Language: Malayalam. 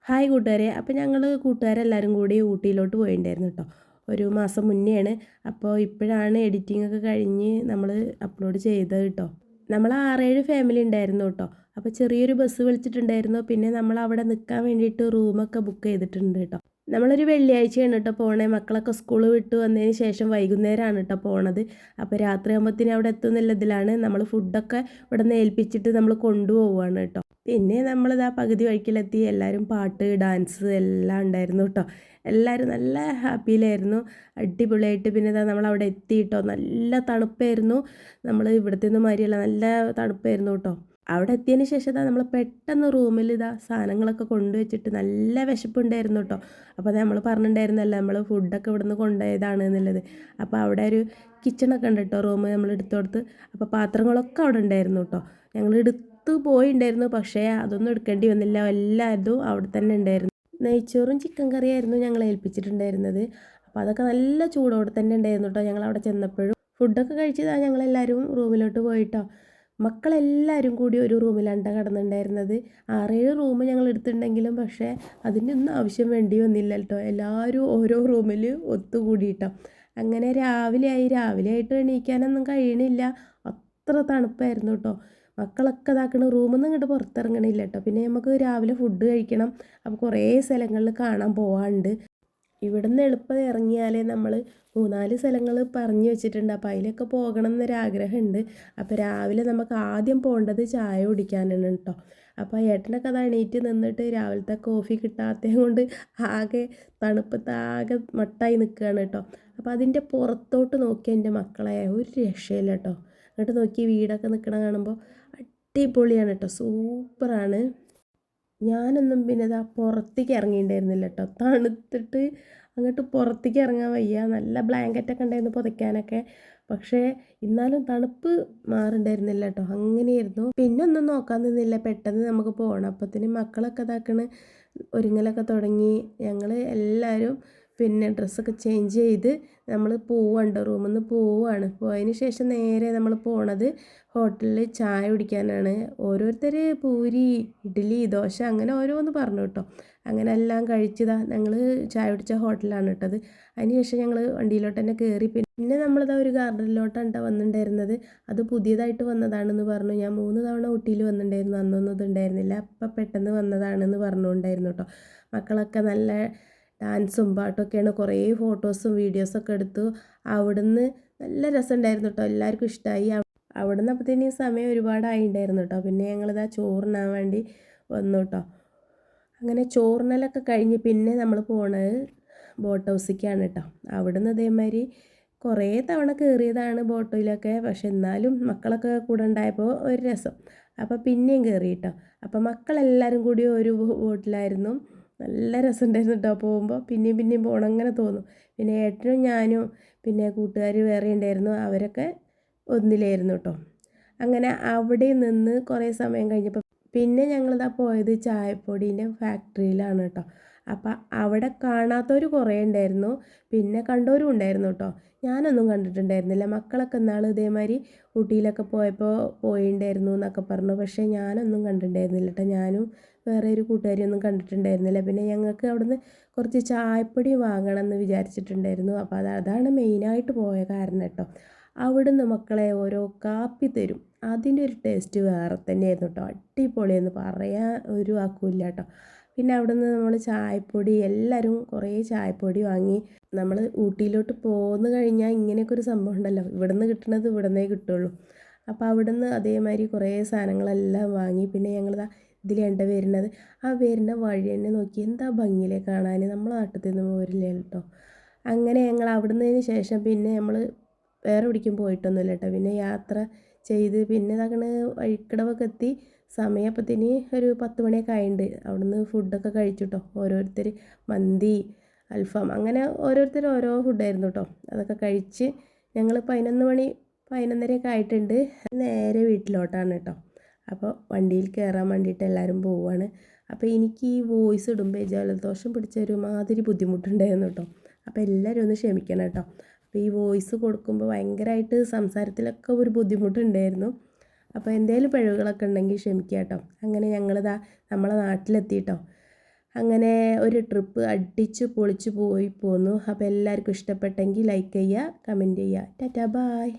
ഹായ് കൂട്ടുകാരെ. അപ്പോൾ ഞങ്ങൾ കൂട്ടുകാരെല്ലാവരും കൂടി ഊട്ടിയിലോട്ട് പോയിട്ടുണ്ടായിരുന്നു കേട്ടോ. ഒരു മാസം മുന്നെയാണ്. അപ്പോൾ ഇപ്പോഴാണ് എഡിറ്റിംഗ് ഒക്കെ കഴിഞ്ഞ് നമ്മൾ അപ്ലോഡ് ചെയ്തത് കേട്ടോ. നമ്മൾ 6-7 ഫാമിലി ഉണ്ടായിരുന്നു കേട്ടോ. അപ്പോൾ ചെറിയൊരു ബസ് വിളിച്ചിട്ടുണ്ടായിരുന്നു. പിന്നെ നമ്മൾ അവിടെ നിൽക്കാൻ വേണ്ടിയിട്ട് റൂമൊക്കെ ബുക്ക് ചെയ്തിട്ടുണ്ട് കേട്ടോ. നമ്മളൊരു വെള്ളിയാഴ്ചയാണ് കേട്ടോ പോണേ. മക്കളൊക്കെ സ്കൂൾ വിട്ട് വന്നതിന് ശേഷം വൈകുന്നേരമാണ് കേട്ടോ പോണത്. അപ്പോൾ രാത്രി ആകുമ്പോഴത്തേനും അവിടെ എത്തുന്നില്ല ഇതിലാണ് നമ്മൾ ഫുഡൊക്കെ ഇവിടെ നിന്ന് ഏൽപ്പിച്ചിട്ട് നമ്മൾ കൊണ്ടുപോവുകയാണ് കേട്ടോ. പിന്നെ നമ്മളിതാ പകുതി വഴിക്കിലെത്തി. എല്ലാവരും പാട്ട് ഡാൻസ് എല്ലാം ഉണ്ടായിരുന്നു കേട്ടോ. എല്ലാവരും നല്ല ഹാപ്പിയിലായിരുന്നു, അടിപൊളിയായിട്ട്. പിന്നെ ഇതാ നമ്മളവിടെ എത്തി കേട്ടോ. നല്ല തണുപ്പായിരുന്നു. നമ്മൾ ഇവിടുത്തെ ഒന്നും മാതിരിയല്ല, നല്ല തണുപ്പായിരുന്നു കേട്ടോ. അവിടെ എത്തിയതിന് ശേഷം ഇതാ നമ്മൾ പെട്ടെന്ന് റൂമിൽ ഇതാ സാധനങ്ങളൊക്കെ കൊണ്ടുവച്ചിട്ട് നല്ല വിശപ്പുണ്ടായിരുന്നു കേട്ടോ. അപ്പോൾ അത് നമ്മൾ പറഞ്ഞിട്ടുണ്ടായിരുന്നല്ലോ നമ്മൾ ഫുഡൊക്കെ ഇവിടുന്ന് കൊണ്ടുപോയതാണ് എന്നുള്ളത്. അപ്പോൾ അവിടെ ഒരു കിച്ചണൊക്കെ ഉണ്ട് കേട്ടോ, റൂം നമ്മൾ എടുത്തു കൊടുത്ത്. അപ്പോൾ പാത്രങ്ങളൊക്കെ അവിടെ ഉണ്ടായിരുന്നു കേട്ടോ. ഞങ്ങൾ എടുത്ത് പോയിണ്ടായിരുന്നു, പക്ഷേ അതൊന്നും എടുക്കേണ്ടി വന്നില്ല. എല്ലാതും അവിടെ തന്നെ ഉണ്ടായിരുന്നു. നെയ്ച്ചോറും ചിക്കൻ കറിയായിരുന്നു ഞങ്ങൾ ഏൽപ്പിച്ചിട്ടുണ്ടായിരുന്നത്. അപ്പോൾ അതൊക്കെ നല്ല ചൂടോടെ തന്നെ ഉണ്ടായിരുന്നു കേട്ടോ. ഞങ്ങളവിടെ ചെന്നപ്പോഴും ഫുഡൊക്കെ കഴിച്ചതാണ് ഞങ്ങളെല്ലാവരും റൂമിലോട്ട് പോയിട്ടോ. മക്കളെല്ലാവരും കൂടി ഒരു റൂമിലാണ് കിടന്നിട്ടുണ്ടായിരുന്നത്. 6-7 റൂം ഞങ്ങൾ എടുത്തിട്ടുണ്ടെങ്കിലും പക്ഷേ അതിൻ്റെ ഒന്നും ആവശ്യം വേണ്ടി വന്നില്ല കേട്ടോ. എല്ലാവരും ഓരോ റൂമിൽ ഒത്തുകൂടിയിട്ടോ. അങ്ങനെ രാവിലെ ആയിട്ട് എണീക്കാനൊന്നും കഴിയണില്ല, അത്ര തണുപ്പായിരുന്നു കേട്ടോ. മക്കളൊക്കെ ഇതാക്കണ റൂമിൽ നിന്ന് ഇങ്ങോട്ട് പുറത്തിറങ്ങണില്ല കേട്ടോ. പിന്നെ നമുക്ക് രാവിലെ ഫുഡ് കഴിക്കണം. അപ്പോൾ കുറേ സ്ഥലങ്ങളിൽ കാണാൻ പോകാനുണ്ട്. ഇവിടുന്ന് എളുപ്പം ഇറങ്ങിയാലേ നമ്മൾ 3-4 സ്ഥലങ്ങൾ പറഞ്ഞു വെച്ചിട്ടുണ്ട്. അപ്പോൾ അതിലൊക്കെ പോകണം എന്നൊരാഗ്രഹമുണ്ട്. അപ്പോൾ രാവിലെ നമുക്ക് ആദ്യം പോകേണ്ടത് ചായ കുടിക്കാനാണ് കേട്ടോ. അപ്പോൾ ഏട്ടനൊക്കെ അത് എണീറ്റ് നിന്നിട്ട് രാവിലത്തെ കോഫി കിട്ടാത്തത് കൊണ്ട് ആകെ തണുപ്പത്ത് ആകെ മട്ടായി നിൽക്കുകയാണ് കേട്ടോ. അപ്പോൾ അതിൻ്റെ പുറത്തോട്ട് നോക്കി എൻ്റെ മക്കളെ ഒരു രക്ഷയില്ല കേട്ടോ. അങ്ങോട്ട് നോക്കി വീടൊക്കെ നിൽക്കണ കാണുമ്പോൾ അടിപൊളിയാണ് കേട്ടോ, സൂപ്പറാണ്. ഞാനൊന്നും പിന്നെ ഇതാ പുറത്തേക്ക് ഇറങ്ങിയിട്ടുണ്ടായിരുന്നില്ല കേട്ടോ. തണുത്തിട്ട് അങ്ങോട്ട് പുറത്തേക്ക് ഇറങ്ങാൻ വയ്യ. നല്ല ബ്ലാങ്കറ്റൊക്കെ ഉണ്ടായിരുന്നു പുതയ്ക്കാനൊക്കെ. പക്ഷേ എന്നാലും തണുപ്പ് മാറുണ്ടായിരുന്നില്ല കേട്ടോ. അങ്ങനെയായിരുന്നു. പിന്നെ ഒന്നും നോക്കാൻ നിന്നില്ല, പെട്ടെന്ന് നമുക്ക് പോകണം. അപ്പത്തിന് മക്കളൊക്കെ ഇതാക്കണ് ഒരുങ്ങലൊക്കെ തുടങ്ങി. ഞങ്ങൾ എല്ലാവരും പിന്നെ ഡ്രസ്സൊക്കെ ചേഞ്ച് ചെയ്ത് നമ്മൾ പോവുകയാണ്, റൂമിൽ നിന്ന് പോവുകയാണ്. പോയതിന് ശേഷം നേരെ നമ്മൾ പോണത് ഹോട്ടലിൽ ചായ കുടിക്കാനാണ്. ഓരോരുത്തർ പൂരി, ഇഡ്ഡലി, ദോശ അങ്ങനെ ഓരോന്ന് പറഞ്ഞു കേട്ടോ. അങ്ങനെ എല്ലാം കഴിച്ചതാ ഞങ്ങൾ ചായ കുടിച്ച ഹോട്ടലാണ് കേട്ടത്. അതിന് ശേഷം ഞങ്ങൾ വണ്ടിയിലോട്ട് തന്നെ കയറി. പിന്നെ നമ്മളിതാ ഒരു ഗാർഡനിലോട്ടാണ് കേട്ടോ വന്നിട്ടുണ്ടായിരുന്നത്. അത് പുതിയതായിട്ട് വന്നതാണെന്ന് പറഞ്ഞു. ഞാൻ 3 തവണ ഊട്ടിയിൽ വന്നിട്ടുണ്ടായിരുന്നു, അന്നൊന്നും ഇതുണ്ടായിരുന്നില്ല. അപ്പം പെട്ടെന്ന് വന്നതാണെന്ന് പറഞ്ഞുകൊണ്ടായിരുന്നു കേട്ടോ. മക്കളൊക്കെ നല്ല ഡാൻസും പാട്ടൊക്കെയാണ്. കുറേ ഫോട്ടോസും വീഡിയോസൊക്കെ എടുത്തു. അവിടുന്ന് നല്ല രസമുണ്ടായിരുന്നു കേട്ടോ, എല്ലാവർക്കും ഇഷ്ടമായി. അവിടുന്ന് അപ്പോഴത്തേനും സമയം ഒരുപാടായിട്ടുണ്ടായിരുന്നു കേട്ടോ. പിന്നെ ഞങ്ങളിതാ ചോറിനാൻ വേണ്ടി വന്നു കേട്ടോ. അങ്ങനെ ചോറിനലൊക്കെ കഴിഞ്ഞ് പിന്നെ നമ്മൾ പോണത് ബോട്ട് ഹൗസിലേക്കാണ് കേട്ടോ. അവിടുന്ന് അതേമാതിരി കുറേ തവണ കയറിയതാണ് ബോട്ടിലൊക്കെ, പക്ഷെ എന്നാലും മക്കളൊക്കെ കൂടെ ഉണ്ടായപ്പോൾ ഒരു രസം. അപ്പോൾ പിന്നെയും കയറി കേട്ടോ. അപ്പോൾ മക്കളെല്ലാവരും കൂടി ഒരു ബോട്ടിലായിരുന്നു. നല്ല രസമുണ്ടായിരുന്നു കേട്ടോ. പോകുമ്പോൾ പിന്നെയും പോകണം അങ്ങനെ തോന്നും. പിന്നെ ഏട്ടനും ഞാനും പിന്നെ കൂട്ടുകാർ വേറെ ഉണ്ടായിരുന്നു, അവരൊക്കെ ഒന്നിലായിരുന്നു കേട്ടോ. അങ്ങനെ അവിടെ നിന്ന് കുറേ സമയം കഴിഞ്ഞപ്പോൾ പിന്നെ ഞങ്ങളിതാ പോയത് ചായപ്പൊടീൻ്റെ ഫാക്ടറിയിലാണ് കേട്ടോ. അപ്പം അവിടെ കാണാത്തവർ കുറേ ഉണ്ടായിരുന്നു, പിന്നെ കണ്ടവരും ഉണ്ടായിരുന്നു കേട്ടോ. ഞാനൊന്നും കണ്ടിട്ടുണ്ടായിരുന്നില്ല. മക്കളൊക്കെ ഇന്നാൾ ഇതേമാതിരി ഊട്ടിയിലൊക്കെ പോയപ്പോൾ പോയിട്ടുണ്ടായിരുന്നു എന്നൊക്കെ പറഞ്ഞു, പക്ഷേ ഞാനൊന്നും കണ്ടിട്ടുണ്ടായിരുന്നില്ല കേട്ടോ. ഞാനും വേറെ ഒരു കൂട്ടുകാരിയൊന്നും കണ്ടിട്ടുണ്ടായിരുന്നില്ല. പിന്നെ ഞങ്ങൾക്ക് അവിടുന്ന് കുറച്ച് ചായപ്പൊടി വാങ്ങണം എന്ന് വിചാരിച്ചിട്ടുണ്ടായിരുന്നു. അപ്പോൾ അതാണ് മെയിനായിട്ട് പോയ കാരണം കേട്ടോ. അവിടുന്ന് മക്കളെ ഓരോ കാപ്പി തരും, അതിൻ്റെ ഒരു ടേസ്റ്റ് വേറെ തന്നെയായിരുന്നു കേട്ടോ. അടിപൊളിയെന്ന് പറയാൻ ഒരു വാക്കുമില്ല കേട്ടോ. പിന്നെ അവിടുന്ന് നമ്മൾ ചായപ്പൊടി എല്ലാവരും കുറേ ചായപ്പൊടി വാങ്ങി. നമ്മൾ ഊട്ടിയിലോട്ട് പോന്നു കഴിഞ്ഞാൽ ഇങ്ങനെയൊക്കെ ഒരു സംഭവം ഉണ്ടല്ലോ, ഇവിടുന്ന് കിട്ടുന്നത് ഇവിടുന്നേ കിട്ടുള്ളൂ. അപ്പോൾ അവിടുന്ന് അതേമാതിരി കുറേ സാധനങ്ങളെല്ലാം വാങ്ങി. പിന്നെ ഞങ്ങളിതാ ഇതിലേണ്ട വരുന്നത്, ആ വരുന്ന വഴി തന്നെ നോക്കി എന്താ ഭംഗിയിലെ കാണാൻ, നമ്മളെ നാട്ടിൽ നിന്ന് പോരില്ല കേട്ടോ. അങ്ങനെ ഞങ്ങൾ അവിടുന്നതിന് ശേഷം പിന്നെ നമ്മൾ വേറെ എവിടേക്കും പോയിട്ടൊന്നുമില്ല കേട്ടോ. പിന്നെ യാത്ര ചെയ്ത് പിന്നെ ഇതാക്കണ് വഴിക്കടവൊക്കെ എത്തി. സമയപ്പത്തിന് ഒരു 10 മണിയൊക്കെ ആയിട്ടുണ്ട്. അവിടുന്ന് ഫുഡൊക്കെ കഴിച്ചു കേട്ടോ. ഓരോരുത്തർ മന്തി, അൽഫാം അങ്ങനെ ഓരോരുത്തർ ഓരോ ഫുഡായിരുന്നു കേട്ടോ. അതൊക്കെ കഴിച്ച് ഞങ്ങൾ 11 മണി 11:30 ആയിട്ടുണ്ട്. നേരെ വീട്ടിലോട്ടാണ് കേട്ടോ. അപ്പോൾ വണ്ടിയിൽ കയറാൻ വേണ്ടിയിട്ട് എല്ലാവരും പോവുകയാണ്. അപ്പോൾ എനിക്ക് ഈ വോയിസ് ഇടുമ്പോൾ ജലദോഷം പിടിച്ച ഒരുമാതിരി ബുദ്ധിമുട്ടുണ്ടായിരുന്നു കേട്ടോ. അപ്പോൾ എല്ലാവരും ഒന്ന് ക്ഷമിക്കണം കേട്ടോ. അപ്പോൾ ഈ വോയിസ് കൊടുക്കുമ്പോൾ ഭയങ്കരമായിട്ട് സംസാരത്തിലൊക്കെ ഒരു ബുദ്ധിമുട്ടുണ്ടായിരുന്നു. അപ്പോൾ എന്തെങ്കിലും പിഴവുകളൊക്കെ ഉണ്ടെങ്കിൽ ക്ഷമിക്കുക കേട്ടോ. അങ്ങനെ ഞങ്ങളിതാ നമ്മളെ നാട്ടിലെത്തി കേട്ടോ. അങ്ങനെ ഒരു ട്രിപ്പ് അടിച്ച് പൊളിച്ച് പോയി പോന്നു. അപ്പോൾ എല്ലാവർക്കും ഇഷ്ടപ്പെട്ടെങ്കിൽ ലൈക്ക് ചെയ്യുക, കമൻറ്റ് ചെയ്യുക. ടാറ്റാ ബായ്.